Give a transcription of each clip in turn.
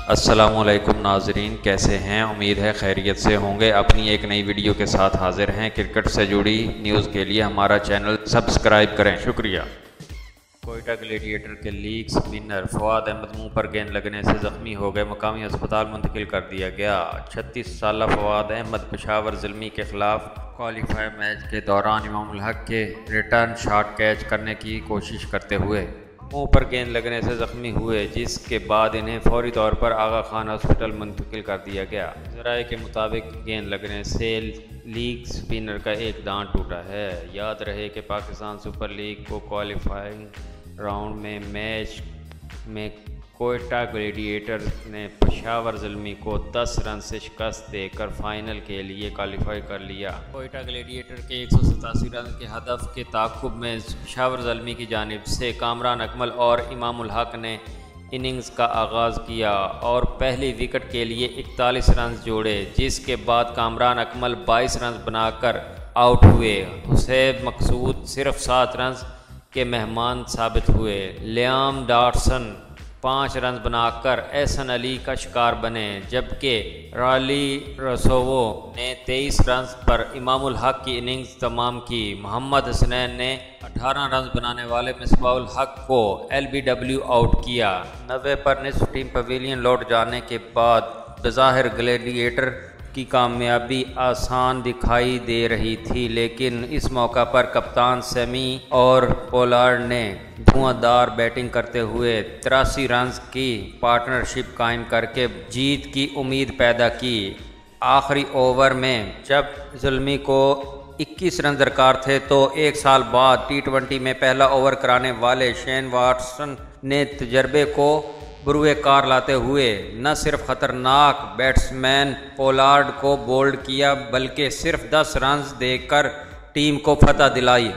अस्सलामुअलैकुम नाजरीन, कैसे हैं? उम्मीद है खैरियत से होंगे। अपनी एक नई वीडियो के साथ हाजिर हैं। क्रिकेट से जुड़ी न्यूज़ के लिए हमारा चैनल सब्सक्राइब करें, शुक्रिया। कोयटा ग्लैडिएटर के लीग स्पिनर फवाद अहमद मुंह पर गेंद लगने से ज़ख्मी हो गए, मकामी अस्पताल मुंतकिल कर दिया गया। 36 साला फवाद अहमद पेशावर ज़िल्मी के ख़िलाफ़ क्वालिफायर मैच के दौरान इमामुल हक के रिटर्न शॉट कैच करने की कोशिश करते हुए मुंह पर गेंद लगने से ज़ख्मी हुए, जिसके बाद इन्हें फौरी तौर पर आगा खान हॉस्पिटल मुंतकिल कर दिया गया। ज़राए के मुताबिक गेंद लगने से लीग स्पिनर का एक दांत टूटा है। याद रहे कि पाकिस्तान सुपर लीग को क्वालिफाइंग राउंड में मैच में कोयटा ग्लैडिएटर ने पेशावर ज़िल्मी को 10 रन से शिकस्त देकर फाइनल के लिए क्वालिफाई कर लिया। कोयटा ग्लैडिएटर के 187 रन के हदफ के ताक़ुब में पेशावर ज़िल्मी की जानिब से कामरान अकमल और इमामुल हक ने इनिंग्स का आगाज़ किया और पहली विकेट के लिए 41 रन जोड़े, जिसके बाद कामरान अकमल 22 रन बनाकर आउट हुए। हुसैब मकसूद सिर्फ 7 रन के मेहमान साबित हुए। लियाम डॉटसन 5 रन बनाकर एहसन अली का शिकार बने, जबकि राली रसोवो ने 23 रन पर इमामुल हक की इनिंग्स तमाम की। मोहम्मद हसनैन ने 18 रन बनाने वाले मिसबाहुल हक को LBW आउट किया। 90 पर निस्फ टीम पवेलियन लौट जाने के बाद बज़ाहिर ग्लैडिएटर की कामयाबी आसान दिखाई दे रही थी, लेकिन इस मौका पर कप्तान सेमी और पोलार्ड ने धुआंधार बैटिंग करते हुए 83 रन की पार्टनरशिप कायम करके जीत की उम्मीद पैदा की। आखिरी ओवर में जब ज़िल्मी को 21 रन दरकार थे तो एक साल बाद T20 में पहला ओवर कराने वाले शेन वाटसन ने तजर्बे को बुरुए कार लाते हुए न सिर्फ खतरनाक बैट्समैन पोलार्ड को बोल्ड किया, बल्कि सिर्फ 10 रन देकर टीम को फतह दिलाई।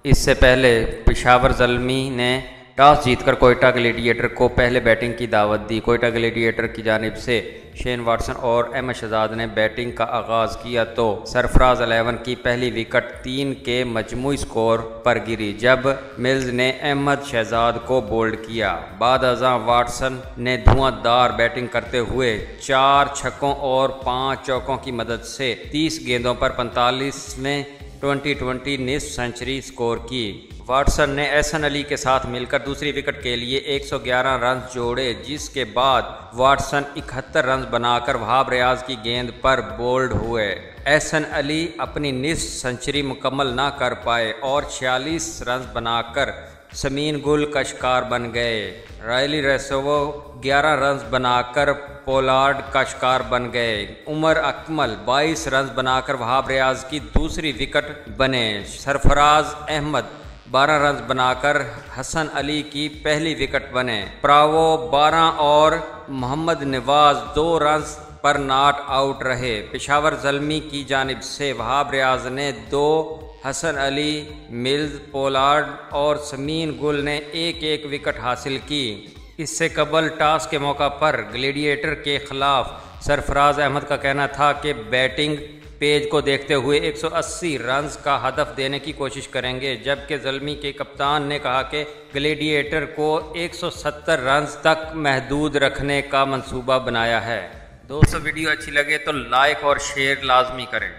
इससे पहले पेशावर ज़िल्मी ने टॉस जीतकर कोयटा ग्लैडिएटर को पहले बैटिंग की दावत दी। कोयटा ग्लैडिएटर की जानिब से शेन वाटसन और अहमद शहजाद ने बैटिंग का आगाज़ किया तो सरफराज 11 की पहली विकेट 3 के मजमूई स्कोर पर गिरी, जब मिल्स ने अहमद शहजाद को बोल्ड किया। बाद अज़ां वाटसन ने धुआंधार बैटिंग करते हुए 4 छक्कों और 5 चौकों की मदद से 30 गेंदों पर 45वें T20 निस्फ सेंचुरी स्कोर की। वाटसन ने एहसन अली के साथ मिलकर दूसरी विकेट के लिए 111 रन जोड़े, जिसके बाद वाटसन 71 रन बनाकर वहाब रियाज की गेंद पर बोल्ड हुए। एहसन अली अपनी निस्फ सेंचुरी मुकम्मल ना कर पाए और 46 रन बनाकर समीन गुल का शिकार बन गए। रायली रेसोवो 11 रन बनाकर पोलार्ड का शिकार बन गए। उमर अकमल 22 रन बनाकर वहाब रियाज की दूसरी विकेट बने। सरफराज अहमद 12 रन बनाकर हसन अली की पहली विकेट बने। प्रावो 12 और मोहम्मद नवाज 2 रन पर नॉट आउट रहे। पेशावर ज़िल्मी की जानिब से वहाब रियाज ने 2, हसन अली, मिल्स, पोलार्ड और समीन गुल ने 1-1 विकेट हासिल की। इससे कबल टॉस के मौका पर ग्लैडिएटर के खिलाफ सरफराज अहमद का कहना था कि बैटिंग पेज को देखते हुए 180 रन का हदफ देने की कोशिश करेंगे, जबकि ज़िल्मी के कप्तान ने कहा कि ग्लैडिएटर को 170 रन तक महदूद रखने का मंसूबा बनाया है। दोस्तों, वीडियो अच्छी लगे तो लाइक और शेयर लाजमी करें।